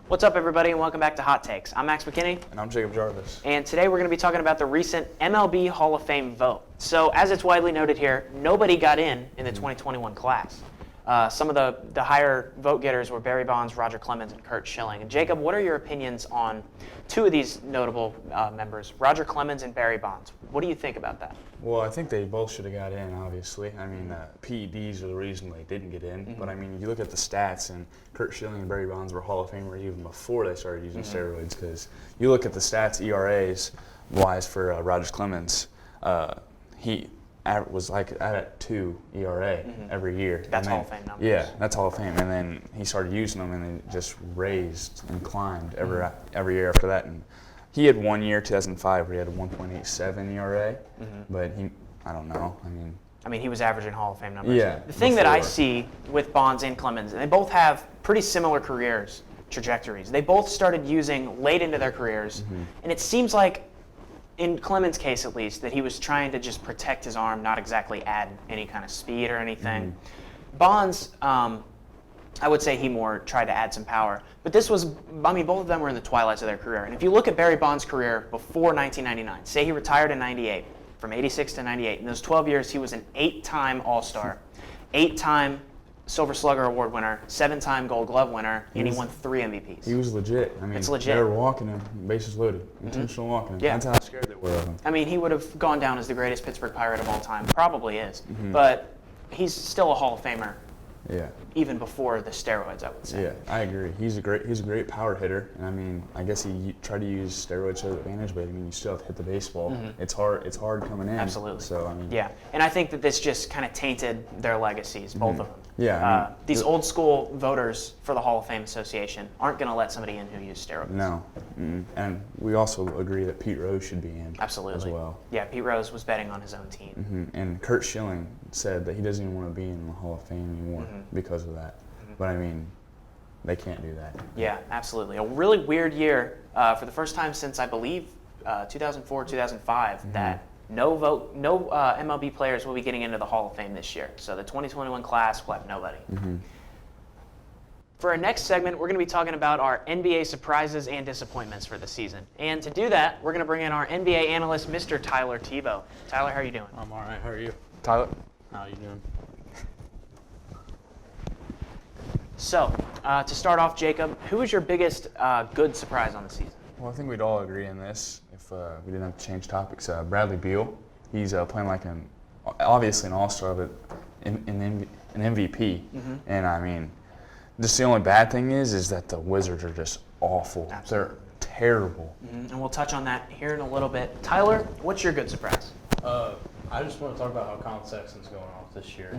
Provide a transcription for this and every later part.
What's up, everybody, and welcome back to Hot Takes. I'm Max McKinney. And I'm Jacob Jarvis. And today we're going to be talking about the recent MLB Hall of Fame vote. So, as it's widely noted here, nobody got in the 2021 class. Some of the higher vote getters were Barry Bonds, Roger Clemens, and Curt Schilling. And Jacob, what are your opinions on two of these notable members, Roger Clemens and Barry Bonds? What do you think about that? Well, I think they both should have got in, obviously. I mean, PEDs are the reason they didn't get in. Mm-hmm. But, I mean, you look at the stats, and Curt Schilling and Barry Bonds were Hall of Famers even before they started using steroids. Because you look at the stats, ERAs-wise for Roger Clemens, he was like at 2 ERA every year. That's Hall of Fame numbers. Yeah, that's Hall of Fame. And then he started using them, and it just raised and climbed every year after that. And he had 1 year, 2005, where he had a 1.87 ERA, but I don't know. I mean, he was averaging Hall of Fame numbers. Yeah. The thing that I see with Bonds and Clemens, and they both have pretty similar trajectories. They both started using late into their careers, and it seems like, in Clemens' case at least, that he was trying to just protect his arm, not exactly add any kind of speed or anything. Bonds, I would say he more tried to add some power. But both of them were in the twilights of their career. And if you look at Barry Bonds' career before 1999, say he retired in 98, from 86 to 98, in those 12 years he was an 8-time All-Star, 8-time Silver Slugger Award winner, 7-time Gold Glove winner, and he won 3 MVPs. He was legit. I mean, it's legit. They were walking him, bases loaded, intentional walking him. Yeah. That's how scared they were of him. I mean, he would have gone down as the greatest Pittsburgh Pirate of all time. Probably is. But he's still a Hall of Famer. Yeah. Even before the steroids, I would say. Yeah, I agree. He's a great power hitter, and I mean, I guess he tried to use steroids to his advantage, but I mean, you still have to hit the baseball. It's hard coming in. Absolutely. So I mean. Yeah, and I think that this just kind of tainted their legacies, both of them. Yeah. These old school voters for the Hall of Fame Association aren't going to let somebody in who used steroids. No, and we also agree that Pete Rose should be in. Absolutely. As well. Yeah, Pete Rose was betting on his own team. And Curt Schilling said that he doesn't even want to be in the Hall of Fame anymore because of that. But I mean, they can't do that. Yeah, absolutely. A really weird year for the first time since I believe 2004, 2005 that no MLB players will be getting into the Hall of Fame this year. So the 2021 class will have nobody. For our next segment, we're going to be talking about our NBA surprises and disappointments for the season. And to do that, we're going to bring in our NBA analyst, Mr. Tyler Tebow. Tyler, how are you doing? I'm all right. How are you? Tyler? How are you doing? So, to start off, Jacob, who was your biggest good surprise on the season? Well, I think we'd all agree on this if we didn't have to change topics. Bradley Beal, he's playing like obviously an all-star, but an MVP. And I mean, just the only bad thing is that the Wizards are just awful. Absolutely. They're terrible. And we'll touch on that here in a little bit. Tyler, what's your good surprise? I just want to talk about how Colin Sexton's going off this year.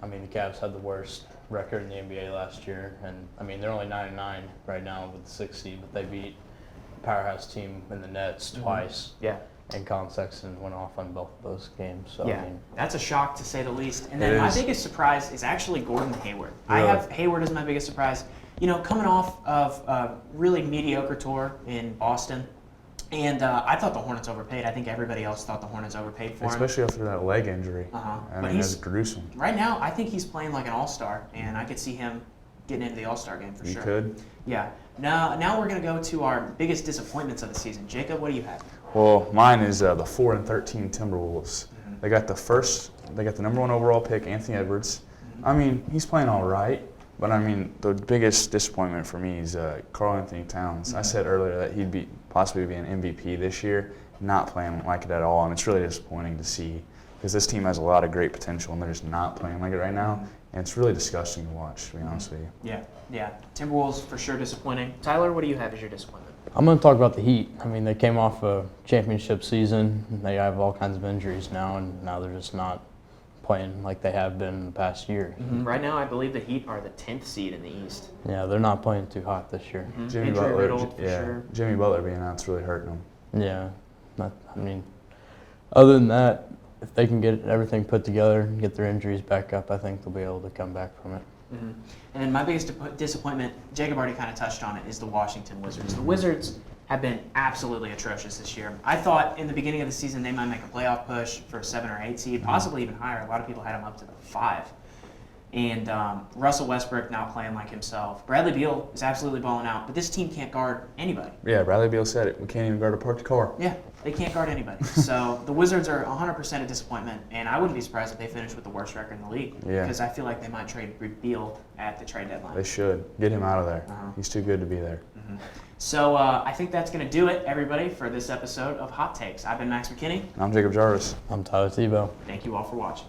I mean, the Cavs had the worst record in the NBA last year, and I mean, they're only 9-9 right now with the 6th seed, but they beat a powerhouse team in the Nets twice. Yeah. And Colin Sexton went off on both of those games. So, Yeah, I mean, that's a shock to say the least. And then my biggest surprise is actually Gordon Hayward. I have Hayward as my biggest surprise. You know, coming off of a really mediocre tour in Boston, and I thought the Hornets overpaid. I think everybody else thought the Hornets overpaid for him. Especially after that leg injury. But mean, that's gruesome. Right now, I think he's playing like an all-star, and I could see him getting into the all-star game for sure. You could? Yeah. Now we're going to go to our biggest disappointments of the season. Jacob, what do you have? Well, mine is the 4-13 Timberwolves. They got the number 1 overall pick, Anthony Edwards. I mean, he's playing all right, but I mean, the biggest disappointment for me is Karl Anthony Towns. I said earlier that he'd possibly be an MVP this year, not playing like it at all, and it's really disappointing to see because this team has a lot of great potential, and they're just not playing like it right now, and it's really disgusting to watch, to be honest with you. Yeah. Timberwolves for sure disappointing. Tyler, what do you have as your disappointment? I'm going to talk about the Heat. I mean, they came off a championship season. They have all kinds of injuries now, and now they're just not playing like they have been in the past year. Right now, I believe the Heat are the 10th seed in the East. Yeah, they're not playing too hot this year. Jimmy Injury Butler, riddled, for sure. Jimmy Butler being out's really hurting them. Yeah, I mean, other than that, if they can get everything put together and get their injuries back up, I think they'll be able to come back from it. And then my biggest disappointment, Jacob already kind of touched on it, is the Washington Wizards. The Wizards have been absolutely atrocious this year. I thought in the beginning of the season they might make a playoff push for a 7 or 8 seed, possibly even higher. A lot of people had them up to the 5. And Russell Westbrook not playing like himself. Bradley Beal is absolutely balling out, but this team can't guard anybody. Yeah, Bradley Beal said it. We can't even guard a parked car. Yeah, they can't guard anybody. So the Wizards are 100% a disappointment, and I wouldn't be surprised if they finish with the worst record in the league. Yeah. Because I feel like they might trade Beal at the trade deadline. They should. Get him out of there. Uh-huh. He's too good to be there. So I think that's going to do it, everybody, for this episode of Hot Takes. I've been Max McKinney. I'm Jacob Jarvis. I'm Tyler Tebow. Thank you all for watching.